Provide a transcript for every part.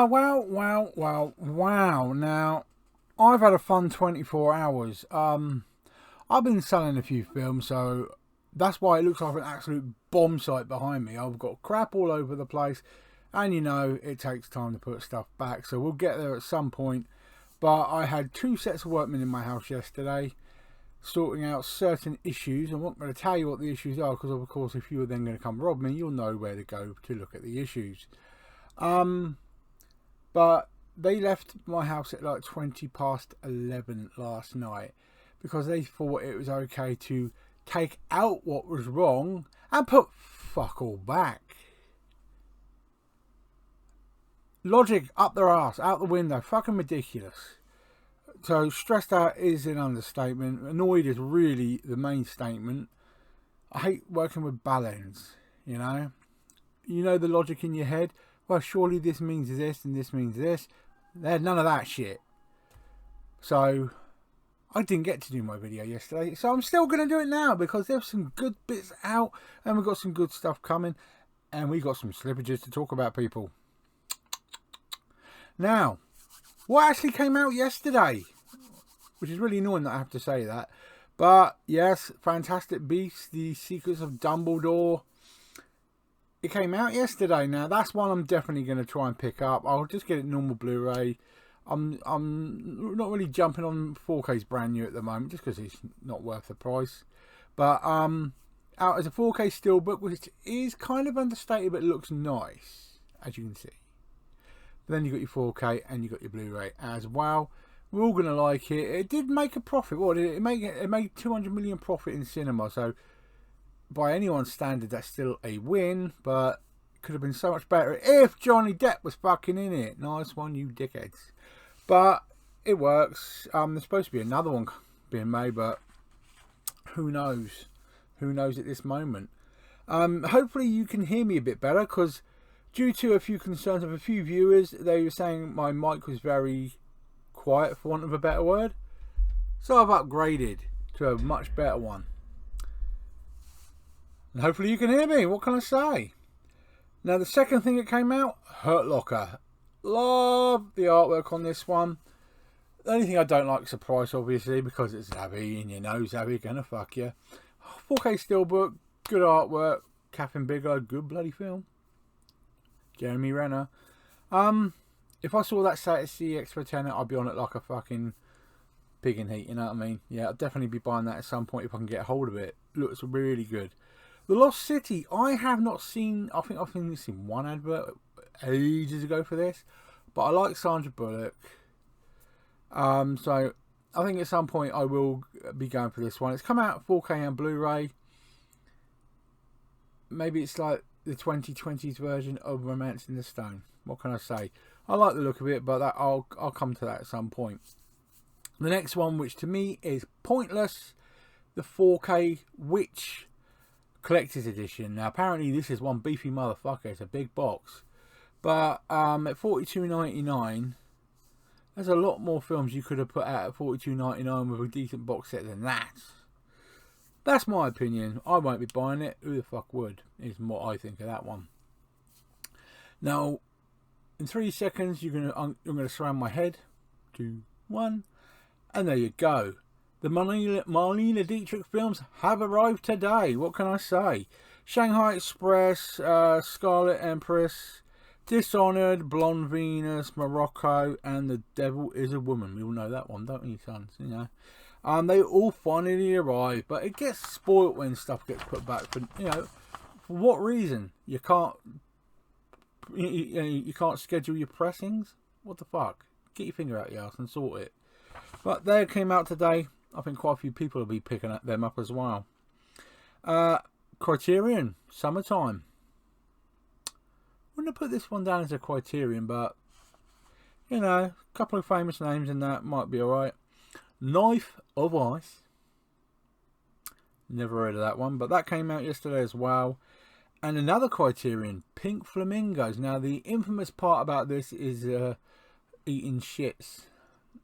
Wow. Now, I've had a fun 24 hours. I've been selling a few films, so that's why it looks like an absolute bomb site behind me. I've got crap all over the place, and you know, it takes time to put stuff back, so we'll get there at some point. But I had 2 sets of workmen in my house yesterday, sorting out certain issues. I'm not going to tell you what the issues are, because of course if you were then going to come rob me, you'll know where to go to look at the issues. But they left my house at like 20 past 11 last night, because they thought it was okay to take out what was wrong and put fuck all back. Logic up their ass, out the window, fucking ridiculous. So stressed out is an understatement. Annoyed is really the main statement. I hate working with ballons, you know. You know the logic in your head. Well, surely this means this and this means this. They had none of that shit. So I didn't get to do my video yesterday. So I'm still going to do it now, because there's some good bits out and we've got some good stuff coming. And we got some slippages to talk about, people. Now, what actually came out yesterday? Which is really annoying that I have to say that. But yes, Fantastic Beasts, The Secrets of Dumbledore. It came out yesterday. Now that's one I'm definitely going to try and pick up. I'll just get it normal Blu-ray. I'm not really jumping on 4K's brand new at the moment, just because it's not worth the price. But out as a 4K steelbook, which is kind of understated, but it looks nice, as you can see. But then you got your 4K and you got your Blu-ray as well. We're all gonna like it. It did make a profit. What did it make? It made 200 million profit in cinema. So by anyone's standard, that's still a win. But it could have been so much better if Johnny Depp was fucking in it. Nice one, you dickheads. But it works. There's supposed to be another one being made, but who knows? Who knows at this moment? Hopefully you can hear me a bit better, because due to a few concerns of a few viewers, they were saying my mic was very quiet, for want of a better word. So I've upgraded to a much better one. And hopefully you can hear me. What can I say? Now the second thing that came out, Hurt Locker. Love the artwork on this one. The only thing I don't like is the price, obviously, because it's Zabby, and you know Zabby gonna fuck you. 4K steelbook, good artwork. Catherine Bigelow, good bloody film. Jeremy Renner. If I saw that set at CX for a tenner, I'd be on it like a fucking pig in heat, you know what I mean? Yeah, I'd definitely be buying that at some point if I can get a hold of it. Looks really good. The Lost City, I have not seen, I think I've seen one advert ages ago for this, but I like Sandra Bullock. So I think at some point I will be going for this one. It's come out 4K and Blu-ray. Maybe it's like the 2020s version of Romance in the Stone. What can I say? I like the look of it, but I'll come to that at some point. The next one, which to me is pointless, the 4K Witch Collector's Edition. Now apparently this is one beefy motherfucker. It's a big box, but at $42.99, there's a lot more films you could have put out at $42.99 with a decent box set than that. That's my opinion. I won't be buying it. Who the fuck would? Is what I think of that one. Now, in 3 seconds, I'm gonna surround my head. 2, 1, and there you go. The Marlene Dietrich films have arrived today. What can I say? Shanghai Express, Scarlet Empress, Dishonored, Blonde Venus, Morocco, and The Devil is a Woman. We all know that one, don't we, sons? You know. They all finally arrive, but it gets spoilt when stuff gets put back. For, you know, for what reason? You can't schedule your pressings. What the fuck? Get your finger out your ass and sort it. But they came out today. I think quite a few people will be picking them up as well. Criterion, Summertime. Wouldn't have put this one down as a Criterion, but you know, a couple of famous names in that might be alright. Knife of Ice. Never heard of that one, but that came out yesterday as well. And another Criterion, Pink Flamingos. Now the infamous part about this is eating shits.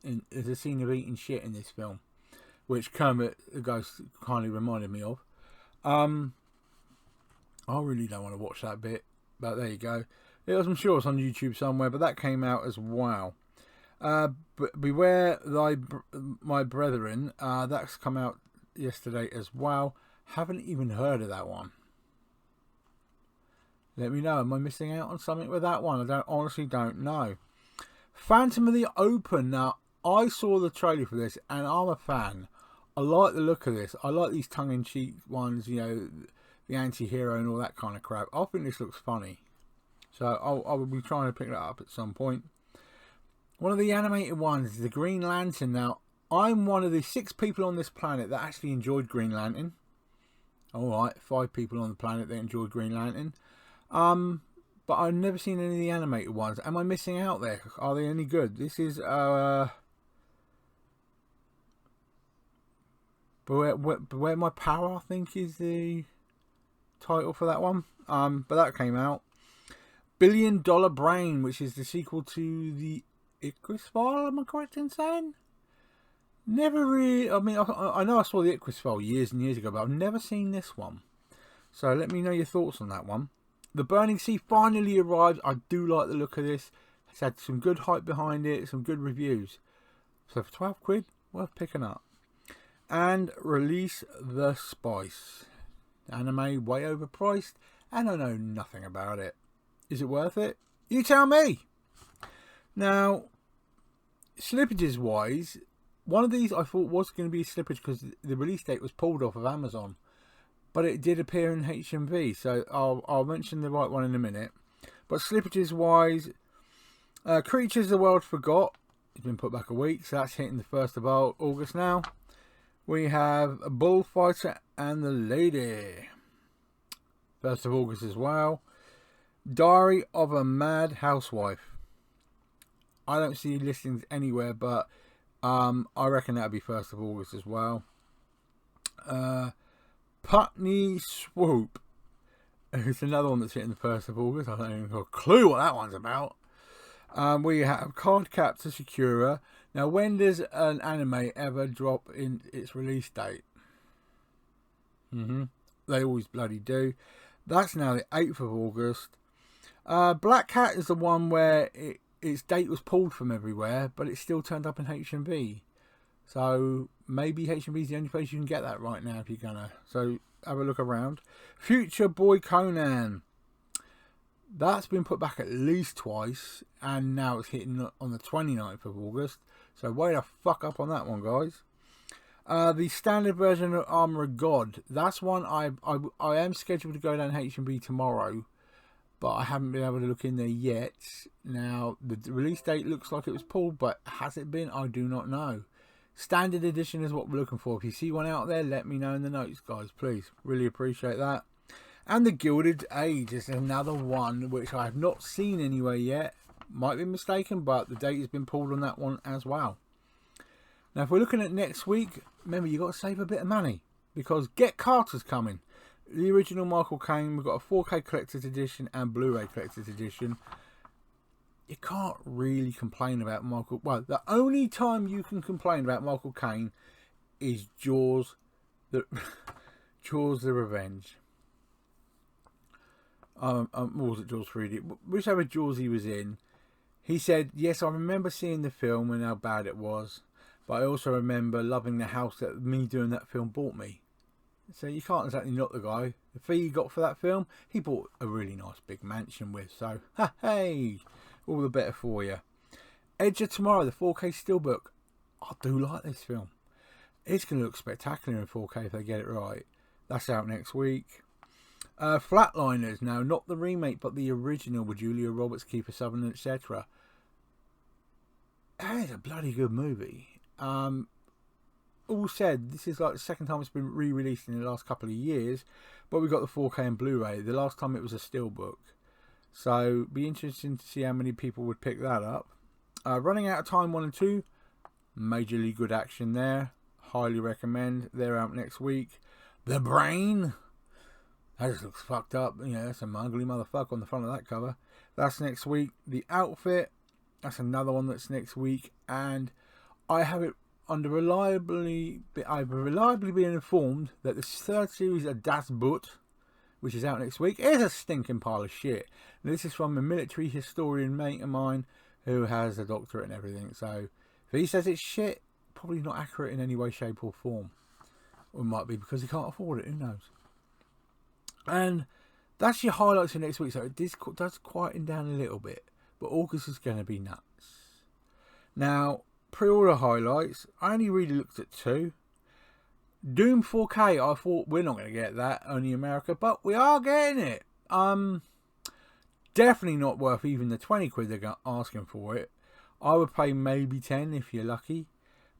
There's a scene of eating shit in this film, which Kermit the Ghost kindly reminded me of. I really don't want to watch that bit, but there you go. I'm sure it's on YouTube somewhere, but that came out as well. Beware my brethren. That's come out yesterday as well. Haven't even heard of that one. Let me know. Am I missing out on something with that one? I honestly don't know. Phantom of the Open. Now, I saw the trailer for this, and I'm a fan. I like the look of this. I like these tongue-in-cheek ones, you know, the anti-hero and all that kind of crap. I think this looks funny. So I will be trying to pick that up at some point. One of the animated ones is the Green Lantern. Now, I'm one of the 6 people on this planet that actually enjoyed Green Lantern. Alright, 5 people on the planet that enjoyed Green Lantern. But I've never seen any of the animated ones. Am I missing out there? Are they any good? This is Beware My Power, I think is the title for that one. But that came out. $1 Billion Brain, which is the sequel to the eifgr file, am I correct in saying? Never really, I mean, I know I saw the eifgr file years and years ago, but I've never seen this one. So let me know your thoughts on that one. The Burning Sea finally arrives. I do like the look of this. It's had some good hype behind it, some good reviews. So for 12 quid, worth picking up. And Release the Spice. Anime way overpriced, and I know nothing about it. Is it worth it? You tell me. Now, slippages wise, one of these I thought was going to be a slippage because the release date was pulled off of Amazon. But it did appear in HMV, so I'll mention the right one in a minute. But slippages wise, Creatures the World Forgot. It's been put back a week, so that's hitting the 1st of August now. We have a Bullfighter and the Lady. 1st of August as well. Diary of a Mad Housewife. I don't see listings anywhere, but I reckon that'll be 1st of August as well. Putney Swoop. It's another one that's hitting the 1st of August. I don't even have a clue what that one's about. We have Card Captor Sakura. Now, when does an anime ever drop in its release date? They always bloody do. That's now the 8th of August. Black Cat is the one where its date was pulled from everywhere, but it still turned up in HMV. So maybe HMV is the only place you can get that right now if you're gonna. So have a look around. Future Boy Conan. That's been put back at least twice, and now it's hitting on the 29th of August. So way the fuck up on that one, guys. The standard version of Armor of God. That's one I am scheduled to go down HMV tomorrow, but I haven't been able to look in there yet. Now the release date looks like it was pulled, but has it been? I do not know. Standard edition is what we're looking for. If you see one out there, let me know in the notes, guys, please. Really appreciate that. And the Gilded Age is another one which I have not seen anywhere yet. Might be mistaken, but the date has been pulled on that one as well. Now, if we're looking at next week, remember, you've got to save a bit of money, because Get Carter's coming. The original Michael Caine. We've got a 4K Collector's Edition and Blu-ray Collector's Edition. You can't really complain about Michael. Well, the only time you can complain about Michael Caine is Jaws the Revenge. What was it, Jaws 3D? Whichever Jaws he was in, he said, yes, I remember seeing the film and how bad it was, but I also remember loving the house that me doing that film bought me. So you can't exactly knock the guy. The fee he got for that film, he bought a really nice big mansion with. So, hey, all the better for you. Edge of Tomorrow, the 4K Steelbook. I do like this film. It's going to look spectacular in 4K if they get it right. That's out next week. Flatliners, now not the remake but the original with Julia Roberts, Kiefer Sutherland, etc. That is a bloody good movie. All said, this is like the second time it's been re-released in the last couple of years, but we got the 4K and Blu-ray. The last time it was a steelbook, so be interesting to see how many people would pick that up. Running Out of Time 1 and 2, majorly good action there. Highly recommend. They're out next week. The Brain. That just looks fucked up. Yeah, that's a ugly motherfucker on the front of that cover. That's next week. The Outfit. That's another one that's next week. And I have it I've reliably been informed that the third series of Das Boot, which is out next week, is a stinking pile of shit. And this is from a military historian mate of mine who has a doctorate and everything. So if he says it's shit, probably not accurate in any way, shape or form. Or it might be because he can't afford it, who knows. And that's your highlights for next week. So it does quieten down a little bit. But August is going to be nuts. Now, pre-order highlights, I only really looked at 2. Doom 4K, I thought we're not going to get that, only America, but we are getting it. Definitely not worth even the 20 quid they're asking for it. I would pay maybe 10 if you're lucky.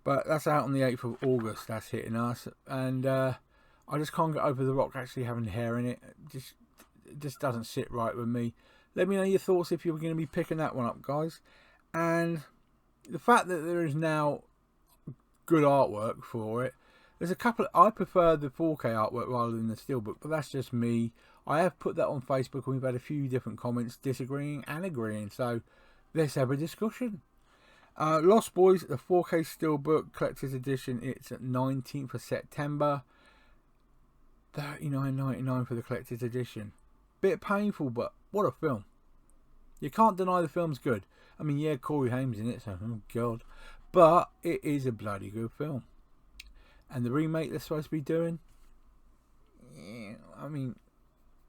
But that's out on the 8th of August, that's hitting us. And I just can't get over The Rock actually having hair in it. It just doesn't sit right with me. Let me know your thoughts if you're going to be picking that one up, guys. And the fact that there is now good artwork for it. There's a couple. I prefer the 4K artwork rather than the steelbook, but that's just me. I have put that on Facebook and we've had a few different comments disagreeing and agreeing. So let's have a discussion. Lost Boys, the 4K steelbook collector's edition. It's at 19th of September. $39.99 for the collector's edition. Bit painful, but what a film. You can't deny the film's good. I mean, yeah, Corey Haim's in it, so oh god. But it is a bloody good film. And the remake they're supposed to be doing, yeah, I mean,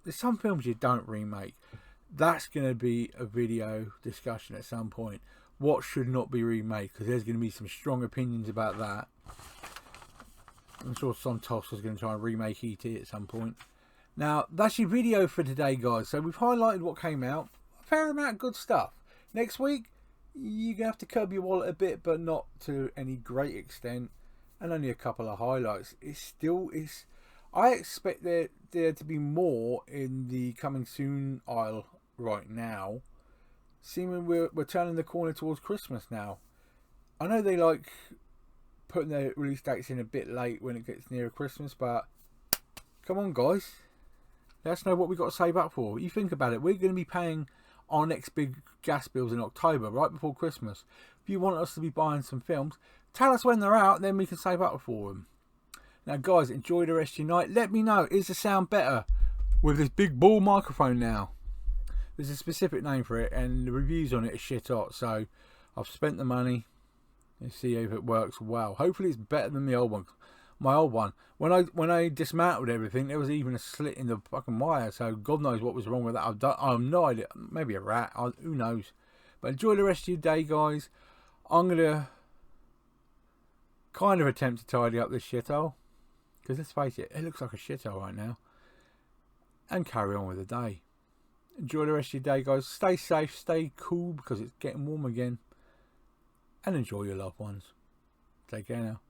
there's some films you don't remake. That's going to be a video discussion at some point. What should not be remade? Because there's going to be some strong opinions about that. I'm sure Son Toss is going to try and remake E.T. at some point. Now, that's your video for today, guys. So we've highlighted what came out. A fair amount of good stuff. Next week, you're going to have to curb your wallet a bit, but not to any great extent. And only a couple of highlights. It still is. I expect there to be more in the coming soon aisle right now. Seeming we're turning the corner towards Christmas now. I know they like putting their release dates in a bit late when it gets near Christmas, but come on, guys. Let us know what we've got to save up for. You think about it. We're going to be paying our next big gas bills in October, right before Christmas. If you want us to be buying some films, tell us when they're out, then we can save up for them. Now, guys, enjoy the rest of your night. Let me know, is the sound better with this big ball microphone now? There's a specific name for it, and the reviews on it are shit hot. So I've spent the money. Let's see if it works well. Hopefully, it's better than the old one. My old one. When I dismantled everything, there was even a slit in the fucking wire. So God knows what was wrong with that. I have no idea. Maybe a rat. Who knows? But enjoy the rest of your day, guys. I'm gonna kind of attempt to tidy up this shithole, because let's face it, it looks like a shithole right now, and carry on with the day. Enjoy the rest of your day, guys. Stay safe, stay cool, because it's getting warm again, and enjoy your loved ones. Take care now.